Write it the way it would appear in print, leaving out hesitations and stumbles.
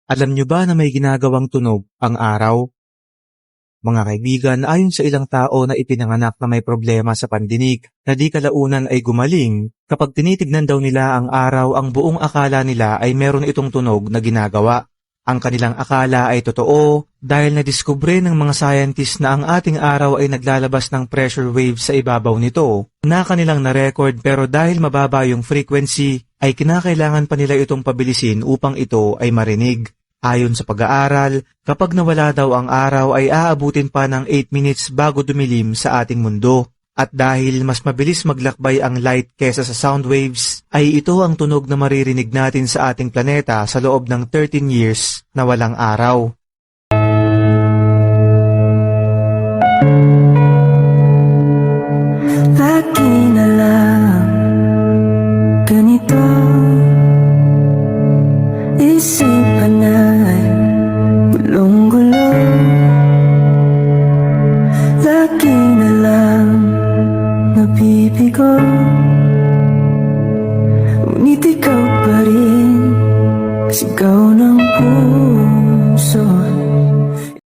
Alam nyo ba na may ginagawang tunog ang araw? Mga kaibigan, ayon sa ilang tao na ipinanganak na may problema sa pandinig na di kalaunan ay gumaling, kapag tinitignan daw nila ang araw, ang buong akala nila ay meron itong tunog na ginagawa. Ang kanilang akala ay totoo dahil nadiskubre ng mga scientist na ang ating araw ay naglalabas ng pressure wave sa ibabaw nito na kanilang na-record, pero dahil mababa yung frequency ay kinakailangan pa nila itong pabilisin upang ito ay marinig. Ayon sa pag-aaral, kapag nawala daw ang araw ay aabutin pa ng 8 minutes bago dumilim sa ating mundo. At dahil mas mabilis maglakbay ang light kesa sa sound waves, ay ito ang tunog na maririnig natin sa ating planeta sa loob ng 13 years na walang araw. Lagi na lang ganito, isipan ay gulong-gulo. Lagi na lang nabibigo, ngunit ikaw pa rin sigaw ng puso.